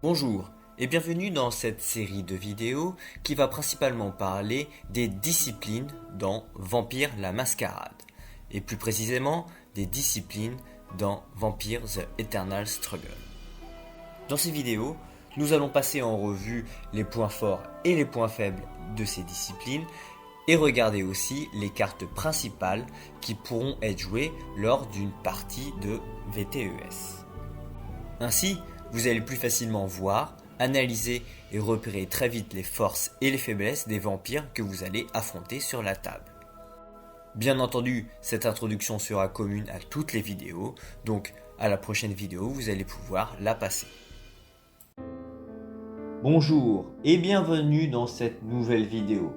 Bonjour et bienvenue dans cette série de vidéos qui va principalement parler des disciplines dans Vampire la Mascarade et plus précisément des disciplines dans Vampire the Eternal Struggle. Dans ces vidéos, nous allons passer en revue les points forts et les points faibles de ces disciplines et regarder aussi les cartes principales qui pourront être jouées lors d'une partie de VTES. Ainsi, vous allez plus facilement voir, analyser et repérer très vite les forces et les faiblesses des vampires que vous allez affronter sur la table. Bien entendu, cette introduction sera commune à toutes les vidéos, donc à la prochaine vidéo, vous allez pouvoir la passer. Bonjour et bienvenue dans cette nouvelle vidéo.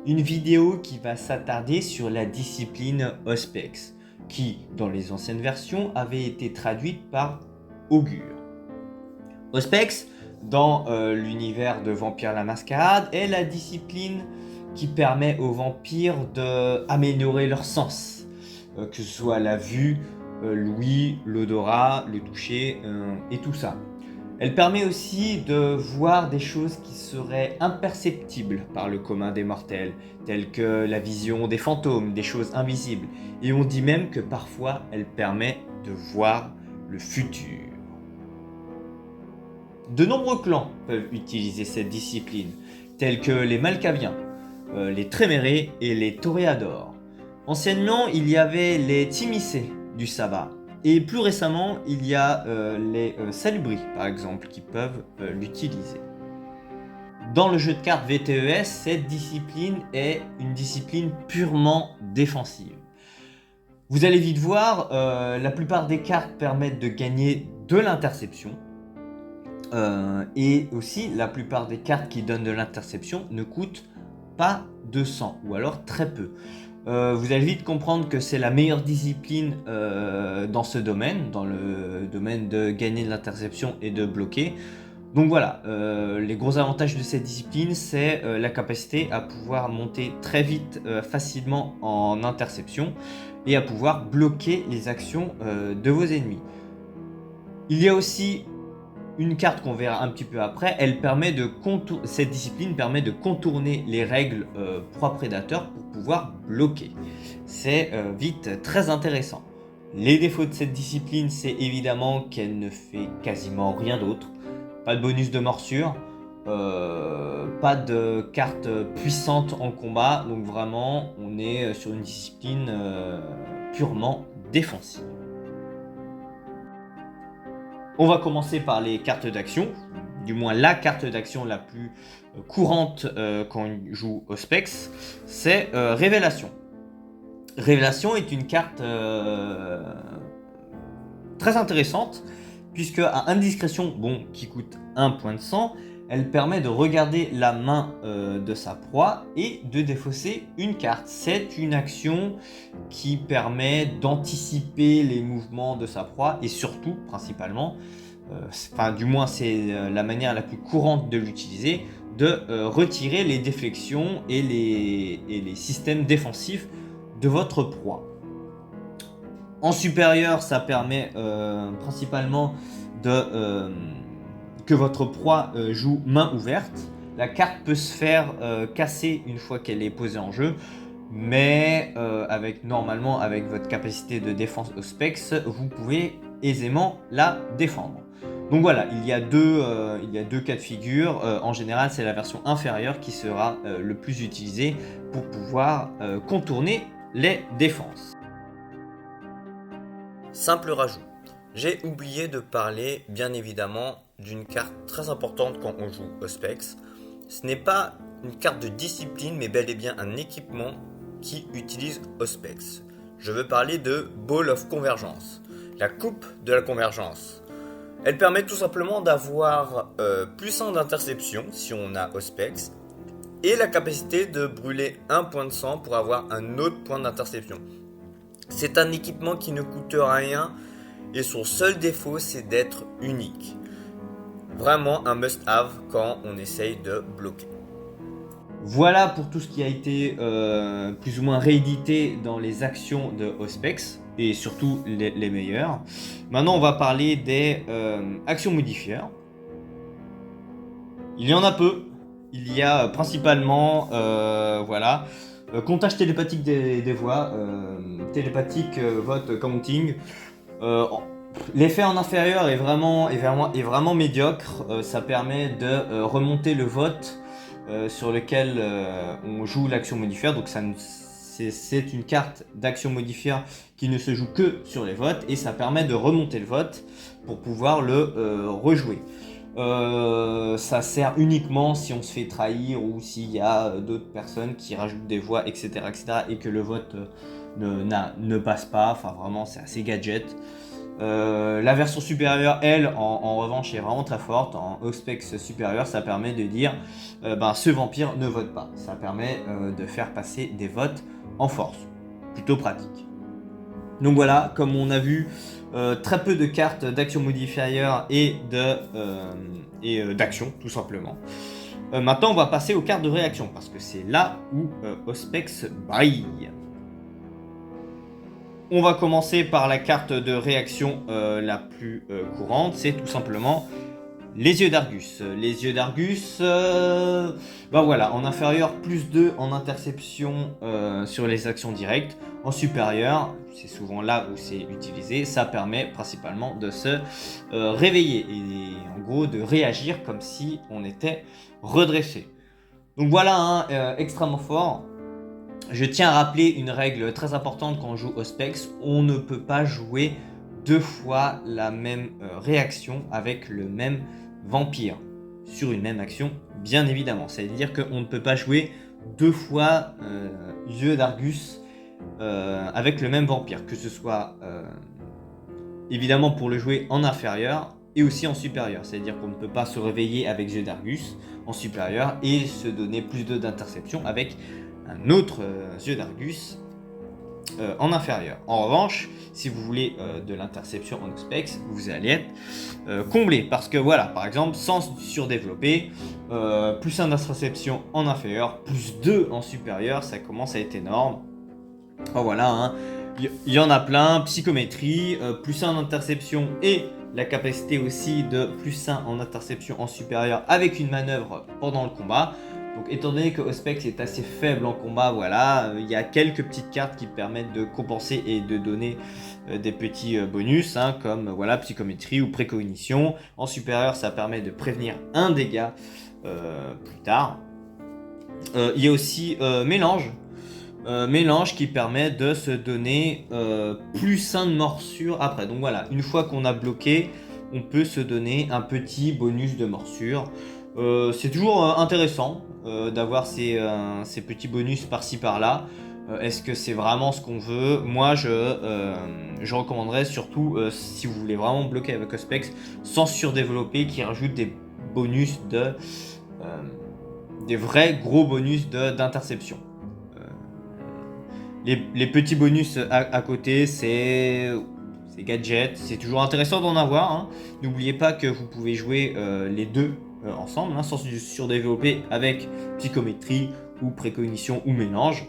Une vidéo qui va s'attarder sur la discipline Auspex, qui, dans les anciennes versions, avait été traduite par Augure. Auspex, dans l'univers de Vampire la Mascarade, est la discipline qui permet aux vampires d'améliorer leurs sens, que ce soit la vue, l'ouïe, l'odorat, le toucher et tout ça. Elle permet aussi de voir des choses qui seraient imperceptibles par le commun des mortels, telles que la vision des fantômes, des choses invisibles. Et on dit même que parfois elle permet de voir le futur. De nombreux clans peuvent utiliser cette discipline, tels que les Malkaviens, les Trémérés et les Toréadors. Anciennement, il y avait les Timicés du sabbat. Et plus récemment, il y a les Salubris, par exemple, qui peuvent l'utiliser. Dans le jeu de cartes VTES, cette discipline est une discipline purement défensive. Vous allez vite voir, la plupart des cartes permettent de gagner de l'interception. Et aussi, la plupart des cartes qui donnent de l'interception ne coûtent pas de sang, ou alors très peu. Vous allez vite comprendre que c'est la meilleure discipline dans ce domaine, dans le domaine de gagner de l'interception et de bloquer. Donc voilà, les gros avantages de cette discipline, c'est la capacité à pouvoir monter très vite, facilement en interception et à pouvoir bloquer les actions de vos ennemis. Il y a aussi une carte qu'on verra un petit peu après, cette discipline permet de contourner les règles proie prédateur pour pouvoir bloquer. C'est vite très intéressant. Les défauts de cette discipline, c'est évidemment qu'elle ne fait quasiment rien d'autre. Pas de bonus de morsure, pas de carte puissante en combat, donc vraiment on est sur une discipline purement défensive. On va commencer par les cartes d'action, du moins la carte d'action la plus courante quand on joue Auspex, c'est Révélation. Révélation est une carte très intéressante, puisque à indiscrétion, qui coûte 1 point de sang, elle permet de regarder la main de sa proie et de défausser une carte. C'est une action qui permet d'anticiper les mouvements de sa proie et surtout, principalement, du moins c'est la manière la plus courante de l'utiliser, de retirer les déflexions et les systèmes défensifs de votre proie. En supérieur, ça permet principalement que votre proie joue main ouverte. La carte peut se faire casser une fois qu'elle est posée en jeu, mais normalement avec votre capacité de défense Auspex, vous pouvez aisément la défendre. Donc voilà, il y a deux cas de figure. En général, c'est la version inférieure qui sera le plus utilisée pour pouvoir contourner les défenses. Simple rajout. J'ai oublié de parler, bien évidemment, d'une carte très importante quand on joue Auspex. Ce n'est pas une carte de discipline, mais bel et bien un équipement qui utilise Auspex. Je veux parler de Ball of Convergence, la coupe de la convergence. Elle permet tout simplement d'avoir plus 1 d'interception si on a Auspex et la capacité de brûler 1 point de sang pour avoir un autre point d'interception. C'est un équipement qui ne coûte rien et son seul défaut c'est d'être unique. Vraiment un must-have quand on essaye de bloquer. Voilà pour tout ce qui a été plus ou moins réédité dans les actions de Auspex et surtout les meilleures. Maintenant on va parler des actions modifieurs. Il y en a peu. Il y a principalement, voilà, comptage télépathique des voix, télépathique vote counting. L'effet en inférieur est vraiment médiocre. Ça permet de remonter le vote sur lequel on joue l'action modifière. Donc c'est une carte d'action modifière qui ne se joue que sur les votes et ça permet de remonter le vote pour pouvoir le rejouer. Ça sert uniquement si on se fait trahir ou s'il y a d'autres personnes qui rajoutent des voix, etc., etc., et que le vote ne passe pas. Enfin, vraiment, c'est assez gadget. La version supérieure, elle, en revanche, est vraiment très forte. En Auspex supérieur, ça permet de dire ce vampire ne vote pas. Ça permet de faire passer des votes en force. Plutôt pratique. Donc voilà, comme on a vu, très peu de cartes d'action modifier et d'action, tout simplement. Maintenant, on va passer aux cartes de réaction, parce que c'est là où Auspex brille. On va commencer par la carte de réaction la plus courante, c'est tout simplement les yeux d'Argus. Les yeux d'Argus, voilà, en inférieur, plus 2 en interception sur les actions directes. En supérieur, c'est souvent là où c'est utilisé, ça permet principalement de se réveiller et en gros de réagir comme si on était redressé. Donc voilà, extrêmement fort. Je tiens à rappeler une règle très importante quand on joue Auspex, on ne peut pas jouer 2 fois la même réaction avec le même vampire sur une même action, bien évidemment. C'est-à-dire qu'on ne peut pas jouer 2 fois yeux d'Argus avec le même vampire, que ce soit évidemment pour le jouer en inférieur et aussi en supérieur. C'est-à-dire qu'on ne peut pas se réveiller avec yeux d'Argus en supérieur et se donner plus 2 d'interception avec un autre yeux d'Argus en inférieur. En revanche, si vous voulez de l'interception en Auspex, vous allez être comblé. Parce que voilà, par exemple, sans surdévelopper, plus 1 d'interception en inférieur, plus 2 en supérieur, ça commence à être énorme. Enfin, voilà, il y en a plein. Psychométrie, plus 1 d'interception et la capacité aussi de plus 1 en interception en supérieur avec une manœuvre pendant le combat. Donc étant donné que Auspex est assez faible en combat, voilà, il y a quelques petites cartes qui permettent de compenser et de donner des petits bonus, comme voilà, psychométrie ou précognition. En supérieur, ça permet de prévenir un dégât plus tard. Il y a aussi mélange. Mélange qui permet de se donner plus 1 de morsure après. Donc voilà, une fois qu'on a bloqué, on peut se donner un petit bonus de morsure. C'est toujours intéressant d'avoir ces petits bonus par-ci par-là. Est-ce que c'est vraiment ce qu'on veut? Moi, je recommanderais surtout, si vous voulez vraiment bloquer avec Auspex, sans surdévelopper, qui rajoute des bonus des vrais gros bonus d'interception. Les petits bonus à côté, c'est gadget, c'est toujours intéressant d'en avoir. N'oubliez pas que vous pouvez jouer les deux ensemble, sans surdévelopper avec psychométrie ou précognition ou mélange,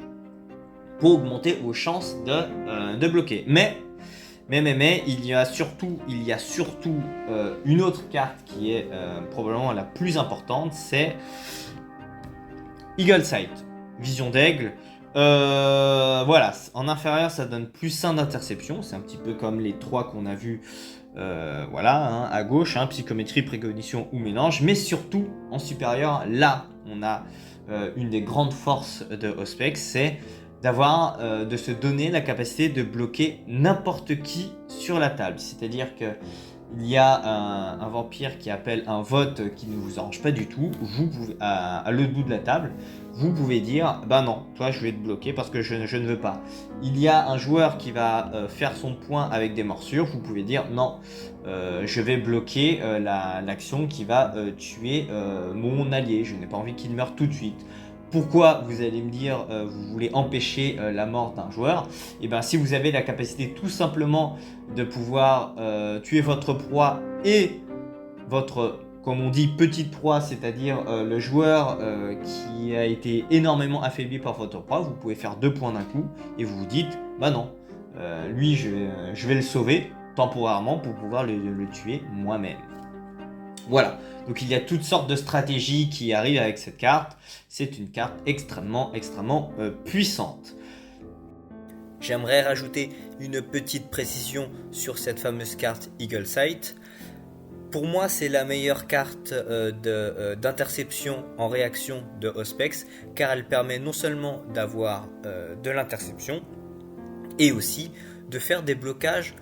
pour augmenter vos chances de bloquer. Mais il y a surtout une autre carte qui est probablement la plus importante, c'est Eagle Sight, vision d'aigle. Voilà, en inférieur ça donne plus 1 d'interception, c'est un petit peu comme les 3 qu'on a vu à gauche, psychométrie, précognition ou mélange, mais surtout en supérieur, là on a une des grandes forces de Auspex, c'est d'avoir de se donner la capacité de bloquer n'importe qui sur la table. C'est-à-dire que il y a un vampire qui appelle un vote qui ne vous arrange pas du tout, vous pouvez, à l'autre bout de la table, vous pouvez dire bah non, toi je vais te bloquer parce que je ne veux pas. Il y a un joueur qui va faire son point avec des morsures, vous pouvez dire non, je vais bloquer l'action qui va tuer mon allié, je n'ai pas envie qu'il meure tout de suite. Pourquoi, vous allez me dire, vous voulez empêcher la mort d'un joueur? Et bien si vous avez la capacité tout simplement de pouvoir tuer votre proie et votre, comme on dit, petite proie, c'est-à-dire le joueur qui a été énormément affaibli par votre proie, vous pouvez faire 2 points d'un coup et vous vous dites, bah non, lui je vais le sauver temporairement pour pouvoir le tuer moi-même. Voilà, donc il y a toutes sortes de stratégies qui arrivent avec cette carte. C'est une carte extrêmement puissante. J'aimerais rajouter une petite précision sur cette fameuse carte Eagle Sight. Pour moi, c'est la meilleure carte d'interception en réaction de Auspex, car elle permet non seulement d'avoir de l'interception, et aussi de faire des blocages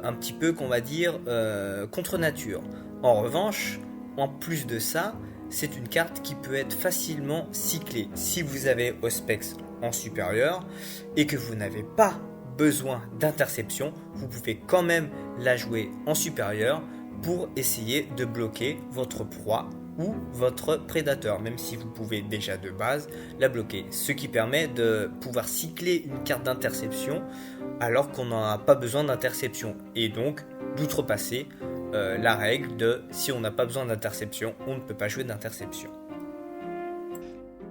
un petit peu, qu'on va dire, contre nature. En revanche, en plus de ça, c'est une carte qui peut être facilement cyclée. Si vous avez Auspex en supérieur et que vous n'avez pas besoin d'interception, vous pouvez quand même la jouer en supérieur pour essayer de bloquer votre proie ou votre prédateur, même si vous pouvez déjà de base la bloquer, ce qui permet de pouvoir cycler une carte d'interception alors qu'on n'en a pas besoin d'interception, et donc d'outrepasser la règle de si on n'a pas besoin d'interception, on ne peut pas jouer d'interception.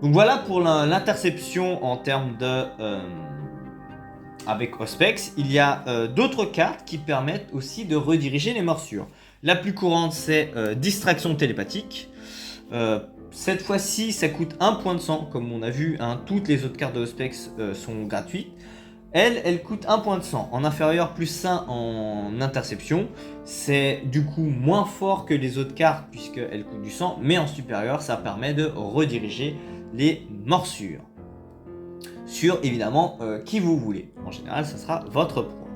Donc voilà pour l'interception en termes de... avec Auspex, il y a d'autres cartes qui permettent aussi de rediriger les morsures. La plus courante, c'est distraction télépathique. Cette fois-ci, ça coûte 1 point de sang, comme on a vu, hein, toutes les autres cartes de Auspex sont gratuites. Elle coûte 1 point de sang. En inférieur, plus 1 en interception. C'est du coup moins fort que les autres cartes, puisqu'elle coûte du sang, mais en supérieur, ça permet de rediriger les morsures sur évidemment qui vous voulez. En général, ça sera votre proie.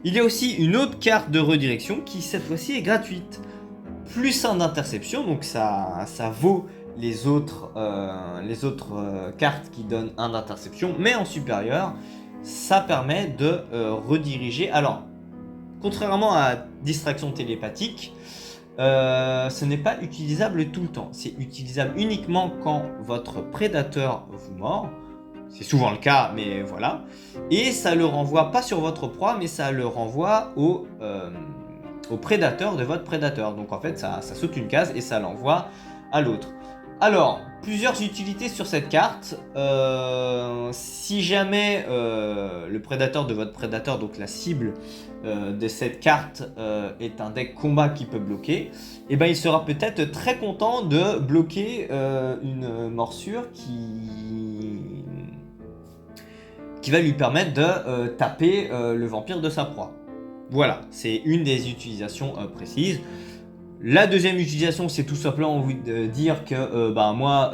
Il y a aussi une autre carte de redirection qui cette fois-ci est gratuite. Plus 1 d'interception, donc ça vaut les autres cartes qui donnent 1 d'interception, mais en supérieur, ça permet de rediriger. Alors, contrairement à distraction télépathique, ce n'est pas utilisable tout le temps. C'est utilisable uniquement quand votre prédateur vous mord. C'est souvent le cas, mais voilà. Et ça le renvoie pas sur votre proie, mais ça le renvoie au prédateur de votre prédateur. Donc en fait, ça saute une case et ça l'envoie à l'autre. Alors, plusieurs utilités sur cette carte. Si jamais le prédateur de votre prédateur, donc la cible de cette carte, est un deck combat qui peut bloquer, et ben il sera peut-être très content de bloquer une morsure qui va lui permettre de taper le vampire de sa proie. Voilà, c'est une des utilisations précises. La deuxième utilisation, c'est tout simplement envie de dire que moi,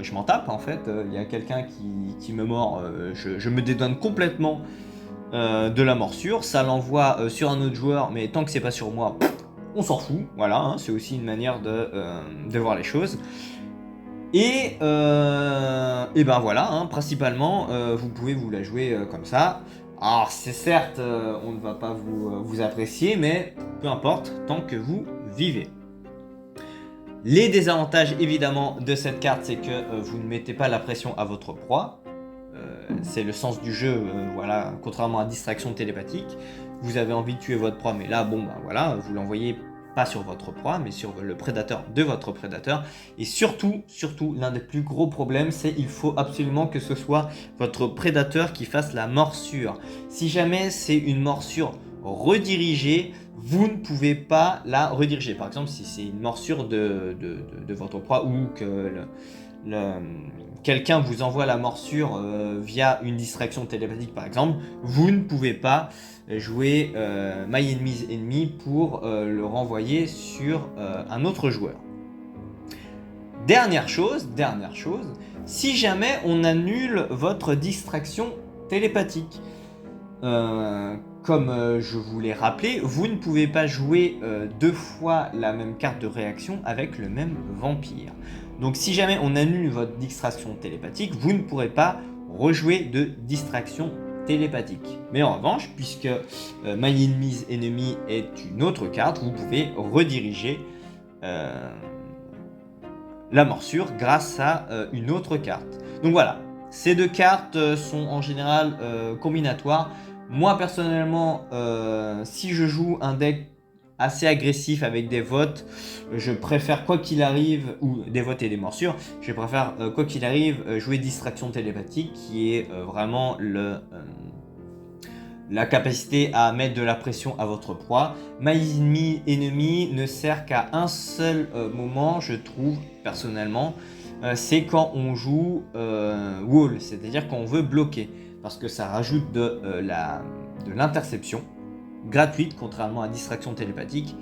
je m'en tape en fait. Il y a quelqu'un qui me mord, je me dédouane complètement de la morsure. Ça l'envoie sur un autre joueur, mais tant que c'est pas sur moi, on s'en fout. Voilà, hein, c'est aussi une manière de voir les choses. Et ben voilà, hein, principalement, vous pouvez vous la jouer comme ça. Alors c'est certes, on ne va pas vous apprécier, mais peu importe, tant que vous vivez. Les désavantages évidemment de cette carte, c'est que vous ne mettez pas la pression à votre proie. C'est le sens du jeu, voilà, contrairement à distraction télépathique. Vous avez envie de tuer votre proie, mais là, voilà, vous l'envoyez pas sur votre proie, mais sur le prédateur de votre prédateur. Et surtout, l'un des plus gros problèmes, c'est qu'il faut absolument que ce soit votre prédateur qui fasse la morsure. Si jamais c'est une morsure redirigée, vous ne pouvez pas la rediriger. Par exemple, si c'est une morsure de votre proie ou que quelqu'un vous envoie la morsure via une distraction télépathique par exemple, vous ne pouvez pas jouer My Enemy's Enemy pour le renvoyer sur un autre joueur. Dernière chose, si jamais on annule votre distraction télépathique, comme je vous l'ai rappelé, vous ne pouvez pas jouer 2 fois la même carte de réaction avec le même vampire. Donc si jamais on annule votre distraction télépathique, vous ne pourrez pas rejouer de distraction télépathique. Mais en revanche, puisque My Enemy's Enemy est une autre carte, vous pouvez rediriger la morsure grâce à une autre carte. Donc voilà, ces 2 cartes sont en général combinatoires. Moi personnellement, si je joue un deck assez agressif avec des votes, je préfère quoi qu'il arrive, ou des votes et des morsures, je préfère quoi qu'il arrive jouer distraction télépathique qui est vraiment la capacité à mettre de la pression à votre proie. Maïs ennemi ne sert qu'à un seul moment, je trouve personnellement, c'est quand on joue wall, c'est-à-dire quand on veut bloquer, parce que ça rajoute de l'interception gratuite, contrairement à distraction télépathique.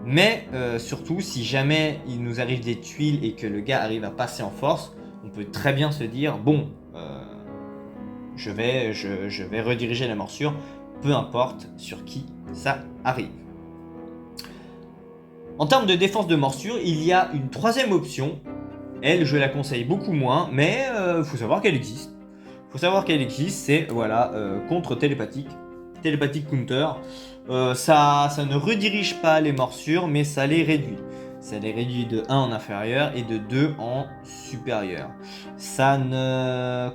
Mais surtout, si jamais il nous arrive des tuiles et que le gars arrive à passer en force, on peut très bien se dire, bon, je vais rediriger la morsure, peu importe sur qui ça arrive. En termes de défense de morsure, il y a une troisième option. Elle, je la conseille beaucoup moins, mais faut savoir qu'elle existe. C'est voilà, contre télépathique counter. Ça ne redirige pas les morsures, mais ça les réduit. Ça les réduit de 1 en inférieur et de 2 en supérieur. Ça ne...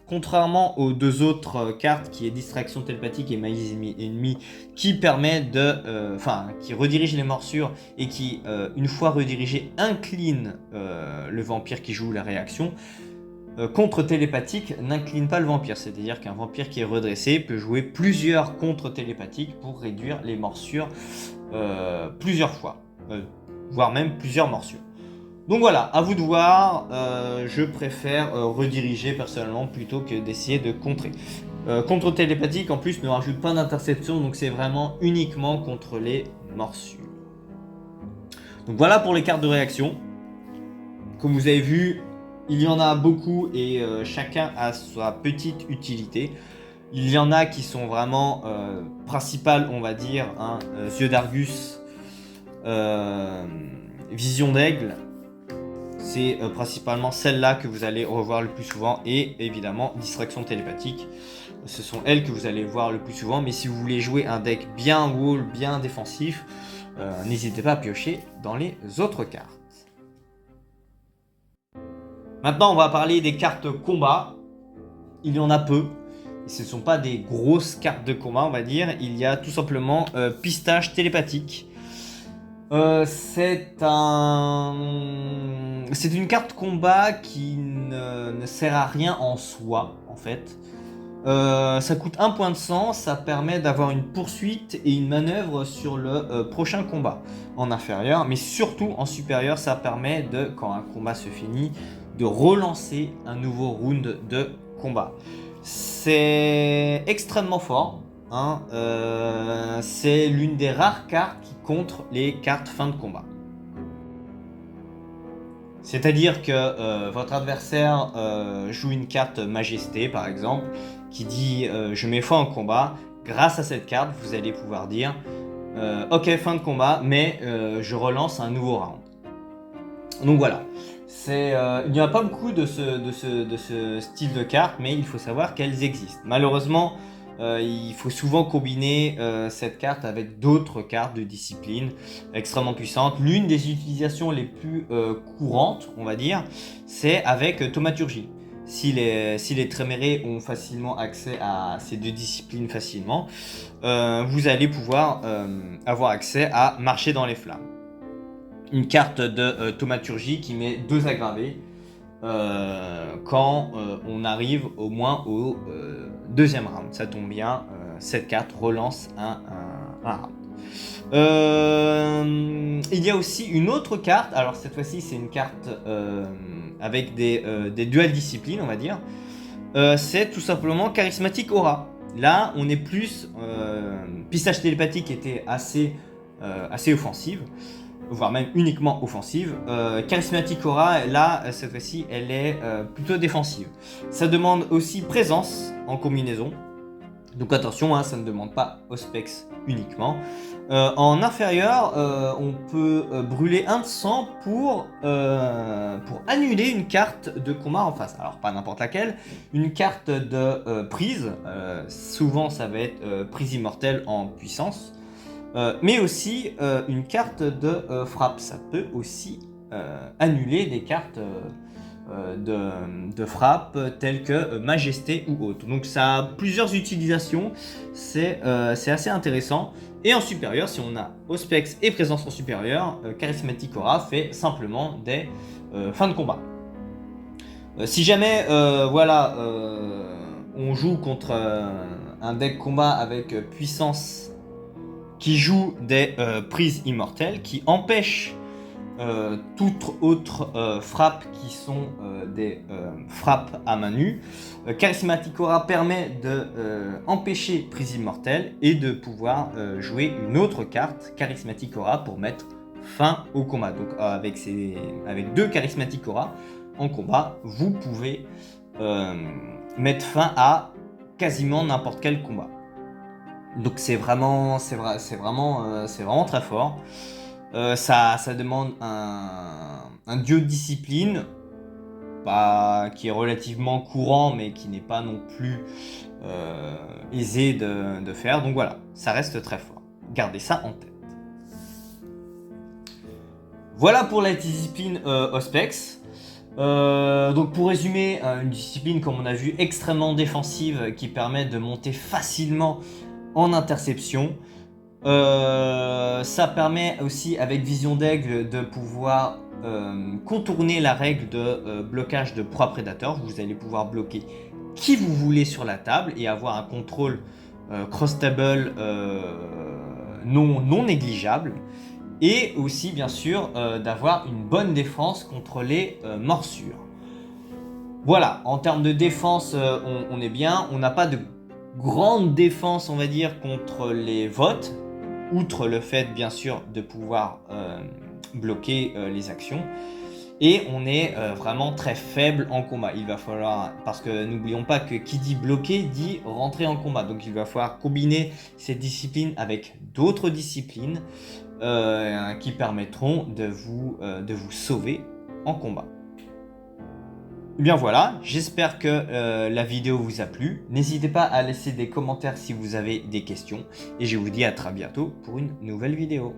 Contrairement aux deux autres cartes qui est distraction télépathique et maïs ennemi qui permet de... qui redirige les morsures et qui, une fois redirigé, incline le vampire qui joue la réaction. Contre télépathique n'incline pas le vampire, c'est-à-dire qu'un vampire qui est redressé peut jouer plusieurs contre télépathiques pour réduire les morsures plusieurs fois, voire même plusieurs morsures. Donc voilà, à vous de voir, je préfère rediriger personnellement plutôt que d'essayer de contrer. Contre télépathique en plus ne rajoute pas d'interception, donc c'est vraiment uniquement contre les morsures. Donc voilà pour les cartes de réaction. Comme vous avez vu, il y en a beaucoup et chacun a sa petite utilité. Il y en a qui sont vraiment principales, on va dire, yeux d'Argus, vision d'aigle. C'est principalement celle-là que vous allez revoir le plus souvent et évidemment distraction télépathique. Ce sont elles que vous allez voir le plus souvent, mais si vous voulez jouer un deck bien wall, bien défensif, n'hésitez pas à piocher dans les autres cartes. Maintenant, on va parler des cartes combat. Il y en a peu. Ce ne sont pas des grosses cartes de combat, on va dire. Il y a tout simplement pistache télépathique. C'est une carte combat qui ne sert à rien en soi, en fait. Ça coûte 1 point de sang, ça permet d'avoir une poursuite et une manœuvre sur le prochain combat en inférieur, mais surtout en supérieur, ça permet de, quand un combat se finit, de relancer un nouveau round de combat. C'est extrêmement fort, hein. C'est l'une des rares cartes qui contre les cartes fin de combat. C'est-à-dire que votre adversaire joue une carte majesté par exemple, qui dit je mets fin au combat. Grâce à cette carte, vous allez pouvoir dire ok, fin de combat, mais je relance un nouveau round. Donc voilà. Il n'y a pas beaucoup de ce style de cartes, mais il faut savoir qu'elles existent. Malheureusement, il faut souvent combiner cette carte avec d'autres cartes de discipline extrêmement puissantes. L'une des utilisations les plus courantes, on va dire, c'est avec thaumaturgie. Si les Trémérés ont facilement accès à ces deux disciplines facilement, vous allez pouvoir avoir accès à marcher dans les flammes. Une carte de thaumaturgie qui met 2 aggravés quand on arrive au moins au deuxième round. Ça tombe bien, cette carte relance un round. Il y a aussi une autre carte, alors cette fois-ci c'est une carte avec des dual disciplines, on va dire. C'est tout simplement charismatique aura. Là on est plus... pistache télépathique était assez offensive, voire même uniquement offensive. Charismatic Aura, là, cette fois-ci, elle est plutôt défensive. Ça demande aussi présence en combinaison. Donc attention, hein, ça ne demande pas Auspex uniquement. En inférieur, on peut brûler 1 de sang pour annuler une carte de combat en face. Alors pas n'importe laquelle, une carte de prise. Souvent, ça va être prise immortelle en puissance. Mais aussi une carte de frappe. Ça peut aussi annuler des cartes de frappe telles que Majesté ou autre. Donc ça a plusieurs utilisations, c'est assez intéressant. Et en supérieur, si on a Auspex et présence en supérieur, Charismatic Aura fait simplement des fins de combat. Si jamais on joue contre un deck combat avec puissance qui joue des prises immortelles, qui empêche toute autre frappe qui sont des frappes à main nue. Charismatic Aura permet de empêcher prise immortelle et de pouvoir jouer une autre carte, Charismatic Aura, pour mettre fin au combat. Donc avec 2 Charismatic Aura en combat, vous pouvez mettre fin à quasiment n'importe quel combat. Donc c'est vraiment très fort. Ça demande un dieu de discipline qui est relativement courant, mais qui n'est pas non plus aisé de faire. Donc voilà, ça reste très fort. Gardez ça en tête. Voilà pour la discipline Auspex. Donc pour résumer, une discipline, comme on a vu, extrêmement défensive, qui permet de monter facilement en interception. Ça permet aussi, avec Vision d'Aigle, de pouvoir contourner la règle de blocage de proie prédateur. Vous allez pouvoir bloquer qui vous voulez sur la table et avoir un contrôle cross-table non négligeable. Et aussi, bien sûr, d'avoir une bonne défense contre les morsures. Voilà, en termes de défense, on est bien. On n'a pas de grande défense, on va dire, contre les votes, outre le fait, bien sûr, de pouvoir bloquer les actions. Et on est vraiment très faible en combat. Il va falloir, parce que n'oublions pas que qui dit bloquer dit rentrer en combat. Donc il va falloir combiner cette discipline avec d'autres disciplines qui permettront de vous sauver en combat. Et bien voilà, j'espère que la vidéo vous a plu. N'hésitez pas à laisser des commentaires si vous avez des questions. Et je vous dis à très bientôt pour une nouvelle vidéo.